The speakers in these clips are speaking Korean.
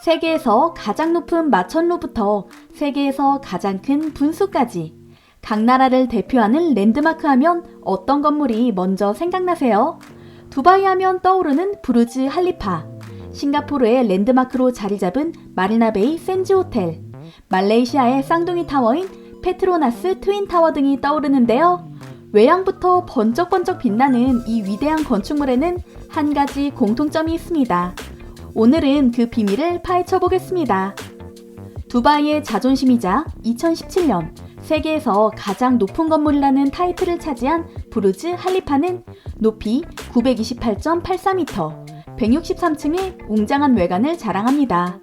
세계에서 가장 높은 마천루부터 세계에서 가장 큰 분수까지 각 나라를 대표하는 랜드마크 하면 어떤 건물이 먼저 생각나세요? 두바이 하면 떠오르는 부르즈 할리파, 싱가포르의 랜드마크로 자리 잡은 마리나베이 샌즈 호텔, 말레이시아의 쌍둥이 타워인 페트로나스 트윈타워 등이 떠오르는데요. 외양부터 번쩍번쩍 빛나는 이 위대한 건축물에는 한 가지 공통점이 있습니다. 오늘은 그 비밀을 파헤쳐 보겠습니다. 두바이의 자존심이자 2017년 세계에서 가장 높은 건물이라는 타이틀을 차지한 부르즈 할리파는 높이 928.84m, 163층의 웅장한 외관을 자랑합니다.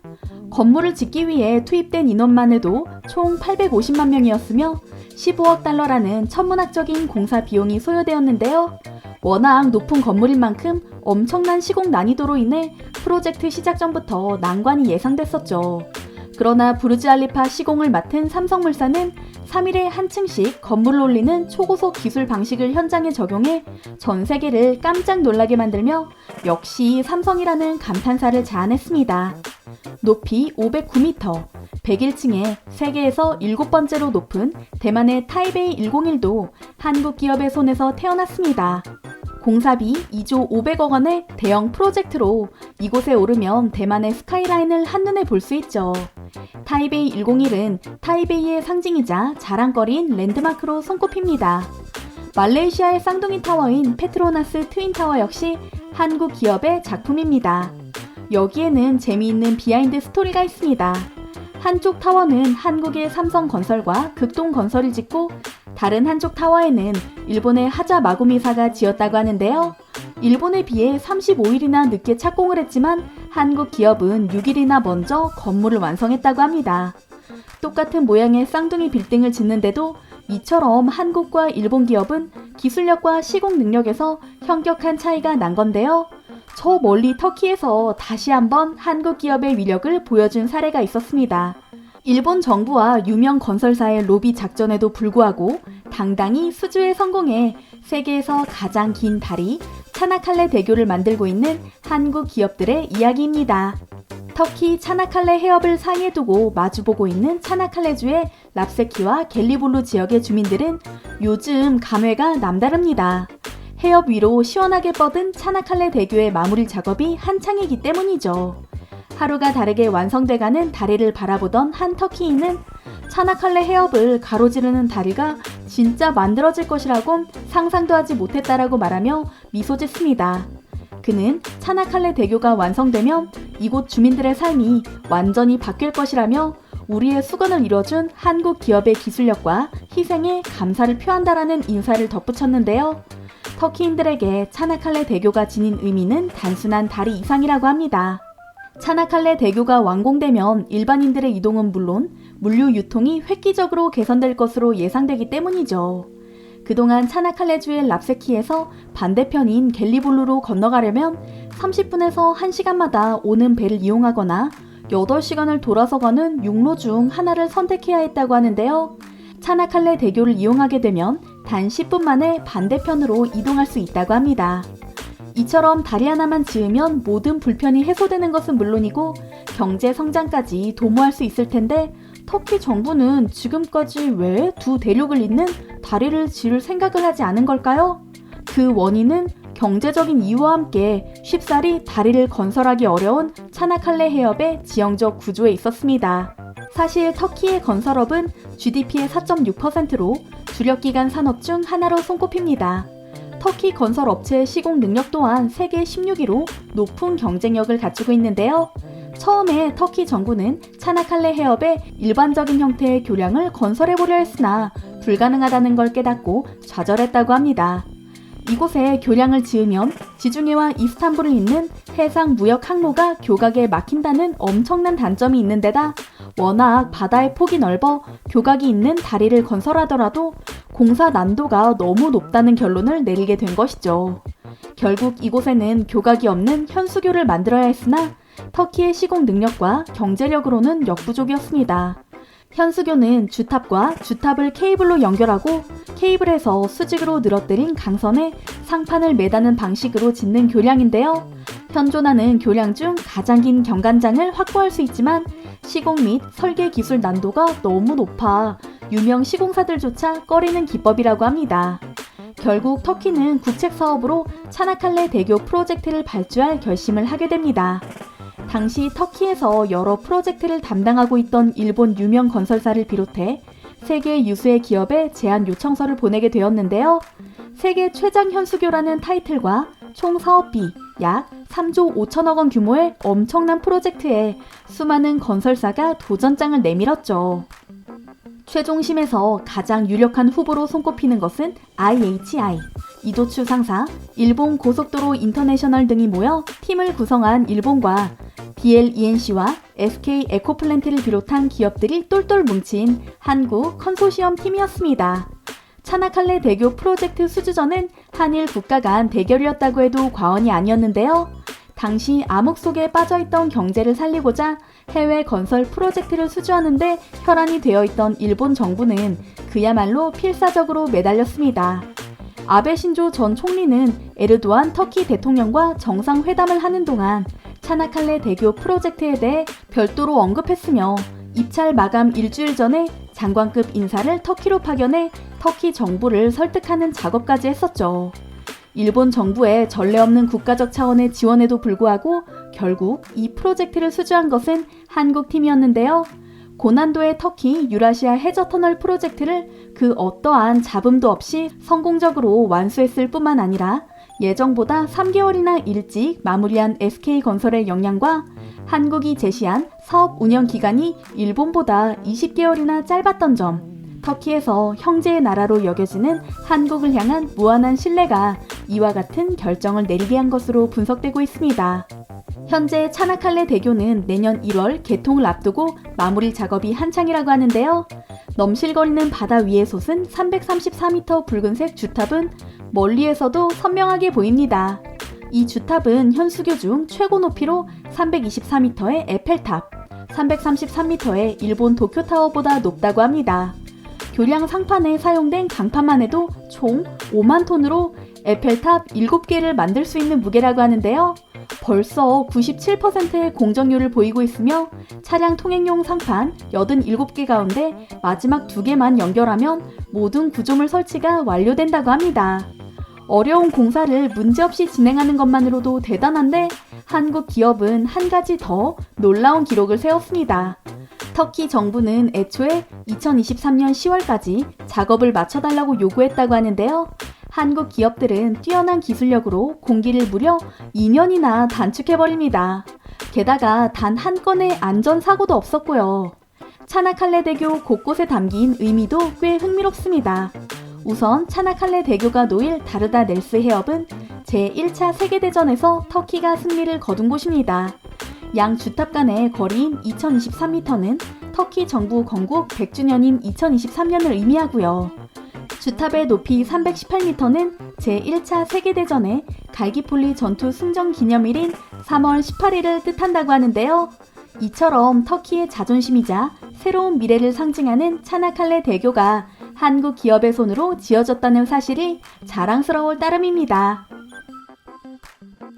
건물을 짓기 위해 투입된 인원만 해도 총 850만 명이었으며 15억 달러라는 천문학적인 공사 비용이 소요되었는데요. 워낙 높은 건물인 만큼 엄청난 시공 난이도로 인해 프로젝트 시작 전부터 난관이 예상됐었죠. 그러나 부르즈 할리파 시공을 맡은 삼성물산은 3일에 한 층씩 건물을 올리는 초고속 기술 방식을 현장에 적용해 전 세계를 깜짝 놀라게 만들며 역시 삼성이라는 감탄사를 자아냈습니다. 높이 509m, 101층에 세계에서 7번째로 높은 대만의 타이베이 101도 한국 기업의 손에서 태어났습니다. 공사비 2조 500억 원의 대형 프로젝트로 이곳에 오르면 대만의 스카이라인을 한눈에 볼 수 있죠. 타이베이 101은 타이베이의 상징이자 자랑거리인 랜드마크로 손꼽힙니다. 말레이시아의 쌍둥이 타워인 페트로나스 트윈타워 역시 한국 기업의 작품입니다. 여기에는 재미있는 비하인드 스토리가 있습니다. 한쪽 타워는 한국의 삼성건설과 극동건설이 짓고 다른 한쪽 타워에는 일본의 하자마구미사가 지었다고 하는데요. 일본에 비해 35일이나 늦게 착공을 했지만 한국 기업은 6일이나 먼저 건물을 완성했다고 합니다. 똑같은 모양의 쌍둥이 빌딩을 짓는데도 이처럼 한국과 일본 기업은 기술력과 시공 능력에서 현격한 차이가 난 건데요. 저 멀리 터키에서 다시 한번 한국 기업의 위력을 보여준 사례가 있었습니다. 일본 정부와 유명 건설사의 로비 작전에도 불구하고 당당히 수주에 성공해 세계에서 가장 긴 다리 차나칼레 대교를 만들고 있는 한국 기업들의 이야기입니다. 터키 차나칼레 해협을 사이에 두고 마주보고 있는 차나칼레주의 랍세키와 갤리볼루 지역의 주민들은 요즘 감회가 남다릅니다. 해협 위로 시원하게 뻗은 차나칼레 대교의 마무리 작업이 한창이기 때문이죠. 하루가 다르게 완성돼가는 다리를 바라보던 한 터키인은 차나칼레 해협을 가로지르는 다리가 진짜 만들어질 것이라곤 상상도 하지 못했다라고 말하며 미소 짓습니다. 그는 차나칼레 대교가 완성되면 이곳 주민들의 삶이 완전히 바뀔 것이라며 우리의 수건을 이뤄준 한국 기업의 기술력과 희생에 감사를 표한다라는 인사를 덧붙였는데요. 터키인들에게 차나칼레 대교가 지닌 의미는 단순한 다리 이상이라고 합니다. 차나칼레 대교가 완공되면 일반인들의 이동은 물론 물류 유통이 획기적으로 개선될 것으로 예상되기 때문이죠. 그동안 차나칼레주의 랍세키에서 반대편인 갤리볼루로 건너가려면 30분에서 1시간마다 오는 배를 이용하거나 8시간을 돌아서 가는 육로 중 하나를 선택해야 했다고 하는데요. 차나칼레 대교를 이용하게 되면 단 10분 만에 반대편으로 이동할 수 있다고 합니다. 이처럼 다리 하나만 지으면 모든 불편이 해소되는 것은 물론이고 경제 성장까지 도모할 수 있을 텐데 터키 정부는 지금까지 왜 두 대륙을 잇는 다리를 지을 생각을 하지 않은 걸까요? 그 원인은 경제적인 이유와 함께 쉽사리 다리를 건설하기 어려운 차나칼레 해협의 지형적 구조에 있었습니다. 사실 터키의 건설업은 GDP의 4.6%로 주력기관 산업 중 하나로 손꼽힙니다. 터키 건설 업체의 시공 능력 또한 세계 16위로 높은 경쟁력을 갖추고 있는데요. 처음에 터키 정부는 차나칼레 해협의 일반적인 형태의 교량을 건설해보려 했으나 불가능하다는 걸 깨닫고 좌절했다고 합니다. 이곳에 교량을 지으면 지중해와 이스탄불을 잇는 해상 무역 항로가 교각에 막힌다는 엄청난 단점이 있는 데다 워낙 바다의 폭이 넓어 교각이 있는 다리를 건설하더라도 공사 난도가 너무 높다는 결론을 내리게 된 것이죠. 결국 이곳에는 교각이 없는 현수교를 만들어야 했으나 터키의 시공 능력과 경제력으로는 역부족이었습니다. 현수교는 주탑과 주탑을 케이블로 연결하고 케이블에서 수직으로 늘어뜨린 강선에 상판을 매다는 방식으로 짓는 교량인데요. 현존하는 교량 중 가장 긴 경관장을 확보할 수 있지만 시공 및 설계 기술 난도가 너무 높아 유명 시공사들조차 꺼리는 기법이라고 합니다. 결국 터키는 국책 사업으로 차나칼레 대교 프로젝트를 발주할 결심을 하게 됩니다. 당시 터키에서 여러 프로젝트를 담당하고 있던 일본 유명 건설사를 비롯해 세계 유수의 기업에 제안 요청서를 보내게 되었는데요. 세계 최장 현수교라는 타이틀과 총 사업비 약 3조 5천억 원 규모의 엄청난 프로젝트에 수많은 건설사가 도전장을 내밀었죠. 최종심에서 가장 유력한 후보로 손꼽히는 것은 IHI, 이도추 상사, 일본 고속도로 인터내셔널 등이 모여 팀을 구성한 일본과 DLENC와 SK 에코플랜트를 비롯한 기업들이 똘똘 뭉친 한국 컨소시엄 팀이었습니다. 차나칼레 대교 프로젝트 수주전은 한일 국가 간 대결이었다고 해도 과언이 아니었는데요. 당시 암흑 속에 빠져있던 경제를 살리고자 해외 건설 프로젝트를 수주하는데 혈안이 되어 있던 일본 정부는 그야말로 필사적으로 매달렸습니다. 아베 신조 전 총리는 에르도안 터키 대통령과 정상회담을 하는 동안 차나칼레 대교 프로젝트에 대해 별도로 언급했으며 입찰 마감 일주일 전에 장관급 인사를 터키로 파견해 터키 정부를 설득하는 작업까지 했었죠. 일본 정부의 전례 없는 국가적 차원의 지원에도 불구하고 결국 이 프로젝트를 수주한 것은 한국 팀이었는데요. 고난도의 터키 유라시아 해저터널 프로젝트를 그 어떠한 잡음도 없이 성공적으로 완수했을 뿐만 아니라 예정보다 3개월이나 일찍 마무리한 SK건설의 역량과 한국이 제시한 사업 운영 기간이 일본보다 20개월이나 짧았던 점, 터키에서 형제의 나라로 여겨지는 한국을 향한 무한한 신뢰가 이와 같은 결정을 내리게 한 것으로 분석되고 있습니다. 현재 차나칼레 대교는 내년 1월 개통을 앞두고 마무리 작업이 한창이라고 하는데요. 넘실거리는 바다 위에 솟은 334m 붉은색 주탑은 멀리에서도 선명하게 보입니다. 이 주탑은 현수교 중 최고 높이로 324m의 에펠탑, 333m의 일본 도쿄타워보다 높다고 합니다. 교량 상판에 사용된 강판만 해도 총 5만 톤으로 에펠탑 7개를 만들 수 있는 무게라고 하는데요. 벌써 97%의 공정률을 보이고 있으며 차량 통행용 상판 87개 가운데 마지막 2개만 연결하면 모든 구조물 설치가 완료된다고 합니다. 어려운 공사를 문제없이 진행하는 것만으로도 대단한데 한국 기업은 한 가지 더 놀라운 기록을 세웠습니다. 터키 정부는 애초에 2023년 10월까지 작업을 마쳐달라고 요구했다고 하는데요. 한국 기업들은 뛰어난 기술력으로 공기를 무려 2년이나 단축해버립니다. 게다가 단 한 건의 안전사고도 없었고요. 차나칼레 대교 곳곳에 담긴 의미도 꽤 흥미롭습니다. 우선 차나칼레 대교가 놓일 다르다 넬스 해협은 제1차 세계대전에서 터키가 승리를 거둔 곳입니다. 양 주탑 간의 거리인 2023m는 터키 정부 건국 100주년인 2023년을 의미하고요. 주탑의 높이 318m는 제1차 세계대전의 갈기폴리 전투 승전 기념일인 3월 18일을 뜻한다고 하는데요. 이처럼 터키의 자존심이자 새로운 미래를 상징하는 차나칼레 대교가 한국 기업의 손으로 지어졌다는 사실이 자랑스러울 따름입니다.